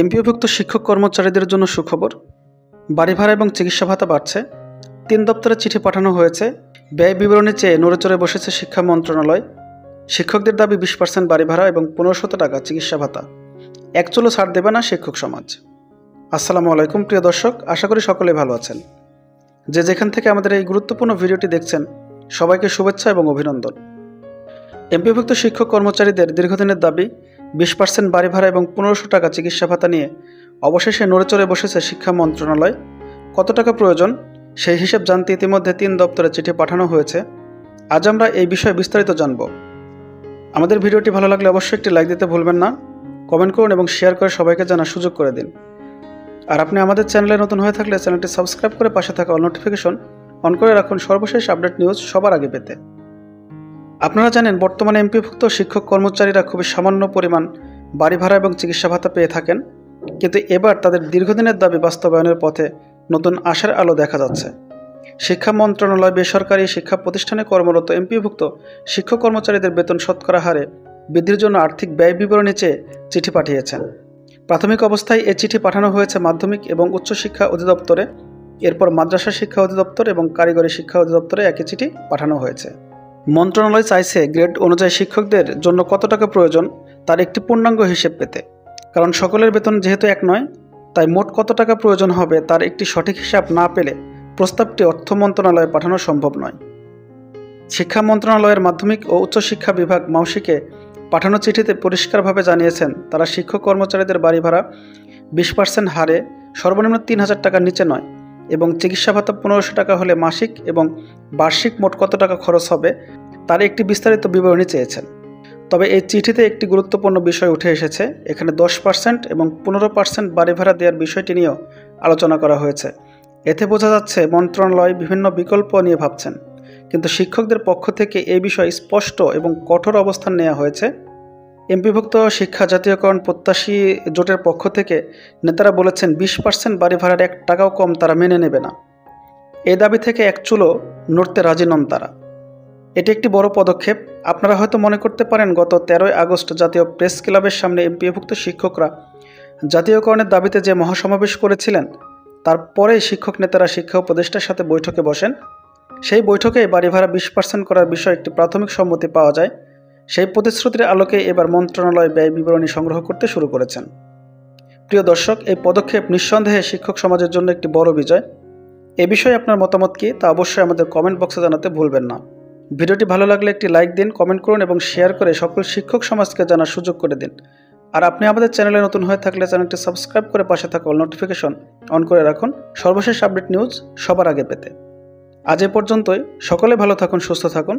এমপিওভুক্ত শিক্ষক কর্মচারীদের জন্য সুখবর। বাড়ি ভাড়া এবং চিকিৎসা ভাতা বাড়ছে। 3 দপ্তরে চিঠি পাঠানো হয়েছে। ব্যয় বিবরণী চেয়ে নড়েচড়ে বসেছে শিক্ষা মন্ত্রণালয়। শিক্ষকদের দাবি 20% বাড়ি ভাড়া এবং 1500 টাকা চিকিৎসা ভাতা। এক চুলো ছাড় দেবে না শিক্ষক সমাজ। আসসালামু আলাইকুম প্রিয় দর্শক, আশা করি সকলেই ভালো আছেন। যে যেখান থেকে আমাদের এই গুরুত্বপূর্ণ ভিডিওটি দেখছেন, সবাইকে শুভেচ্ছা এবং অভিনন্দন। এমপিওভুক্ত শিক্ষক কর্মচারীদের দীর্ঘদিনের দাবি 20% বাড়ি ভাড়া এবং 1500 টাকা চিকিৎসা ভাতা নিয়ে অবশেষে নড়েচড়ে বসেছে শিক্ষা মন্ত্রণালয়। কত টাকা প্রয়োজন সেই হিসাব জানতে ইতিমধ্যে 3 দপ্তরে চিঠি পাঠানো হয়েছে। আজ আমরা এই বিষয়ে বিস্তারিত জানব। আমাদের ভিডিওটি ভালো লাগলে অবশ্যই একটি লাইক দিতে ভুলবেন না, কমেন্ট করুন এবং শেয়ার করে সবাইকে জানার সুযোগ করে দিন। আর আপনি আমাদের চ্যানেলে নতুন হয়ে থাকলে চ্যানেলটি সাবস্ক্রাইব করে পাশে থাকা অল নোটিফিকেশন অন করে রাখুন সর্বশেষ আপডেট নিউজ সবার আগে পেতে। আপনারা জানেন, বর্তমানে এমপিওভুক্ত শিক্ষক কর্মচারীরা খুবই সামান্য পরিমাণ বাড়ি ভাড়া এবং চিকিৎসা ভাতা পেয়ে থাকেন, কিন্তু এবার তাদের দীর্ঘদিনের দাবি বাস্তবায়নের পথে নতুন আশার আলো দেখা যাচ্ছে। শিক্ষা মন্ত্রণালয় বেসরকারি শিক্ষা প্রতিষ্ঠানে কর্মরত এমপিওভুক্ত শিক্ষক কর্মচারীদের বেতন শতকরা হারে বৃদ্ধির জন্য আর্থিক ব্যয় বিবরণী চেয়ে চিঠি পাঠিয়েছেন। প্রাথমিক অবস্থায় এই চিঠি পাঠানো হয়েছে মাধ্যমিক এবং উচ্চশিক্ষা অধিদপ্তরে, এরপর মাদ্রাসা শিক্ষা অধিদপ্তর এবং কারিগরি শিক্ষা অধিদপ্তরে একই চিঠি পাঠানো হয়েছে। মন্ত্রণালয় চাইছে গ্রেড অনুযায়ী শিক্ষকদের জন্য কত টাকা প্রয়োজন তার একটি পূর্ণাঙ্গ হিসেব পেতে। কারণ সকলের বেতন যেহেতু এক নয়, তাই মোট কত টাকা প্রয়োজন হবে তার একটি সঠিক হিসাব না পেলে প্রস্তাবটি অর্থ মন্ত্রণালয়ে পাঠানো সম্ভব নয়। শিক্ষা মন্ত্রণালয়ের মাধ্যমিক ও উচ্চশিক্ষা বিভাগ মাউসিকে পাঠানো চিঠিতে পরিষ্কারভাবে জানিয়েছেন, তারা শিক্ষক কর্মচারীদের বাড়ি ভাড়া 20% হারে সর্বনিম্ন 3000 টাকার নিচে নয় এবং চিকিৎসা ভাতা 1500 টাকা হলে মাসিক এবং বার্ষিক মোট কত টাকা খরচ হবে তার একটি বিস্তারিত বিবরণী চেয়েছেন। তবে এই চিঠিতে একটি গুরুত্বপূর্ণ বিষয় উঠে এসেছে। এখানে 10% এবং 15% বাড়ি ভাড়া দেওয়ার বিষয়টি নিয়েও আলোচনা করা হয়েছে। এতে বোঝা যাচ্ছে মন্ত্রণালয় বিভিন্ন বিকল্প নিয়ে ভাবছেন, কিন্তু শিক্ষকদের পক্ষ থেকে এই বিষয়ে স্পষ্ট এবং কঠোর অবস্থান নেওয়া হয়েছে। এমপিভুক্ত শিক্ষা জাতীয়করণ প্রত্যাশী জোটের পক্ষ থেকে নেতারা বলেছেন 20% বাড়ি ভাড়ার 1 টাকাও কম তারা মেনে নেবে না। এই দাবি থেকে এক চুলো নড়তে রাজি নন তারা। এটি একটি বড় পদক্ষেপ। আপনারা হয়তো মনে করতে পারেন, গত 13ই আগস্ট জাতীয় প্রেস ক্লাবের সামনে এমপিওভুক্ত শিক্ষকরা জাতীয়করণের দাবিতে যে মহাসমাবেশ করেছিলেন, তারপরেই শিক্ষক নেতারা শিক্ষা উপদেষ্টার সাথে বৈঠকে বসেন। সেই বৈঠকে বাড়ি ভাড়া 20% করার বিষয়ে একটি প্রাথমিক সম্মতি পাওয়া যায়। সেই প্রতিশ্রুতির আলোকে এবার মন্ত্রণালয় ব্যয় বিবরণী সংগ্রহ করতে শুরু করেছেন। প্রিয় দর্শক, এই পদক্ষেপ নিঃসন্দেহে শিক্ষক সমাজের জন্য একটি বড় বিজয়। এ বিষয়ে আপনার মতামত কী তা অবশ্যই আমাদের কমেন্ট বক্সে জানাতে ভুলবেন না। ভিডিওটি ভালো লাগলে একটি লাইক দিন, কমেন্ট করুন এবং শেয়ার করে সকল শিক্ষক সমাজকে জানার সুযোগ করে দিন। আর আপনি আমাদের চ্যানেলে নতুন হয়ে থাকলে চ্যানেলটি সাবস্ক্রাইব করে পাশে থাকা অল নোটিফিকেশন অন করে রাখুন সর্বশেষ আপডেট নিউজ সবার আগে পেতে। আজ এ পর্যন্তই। সকলে ভালো থাকুন, সুস্থ থাকুন।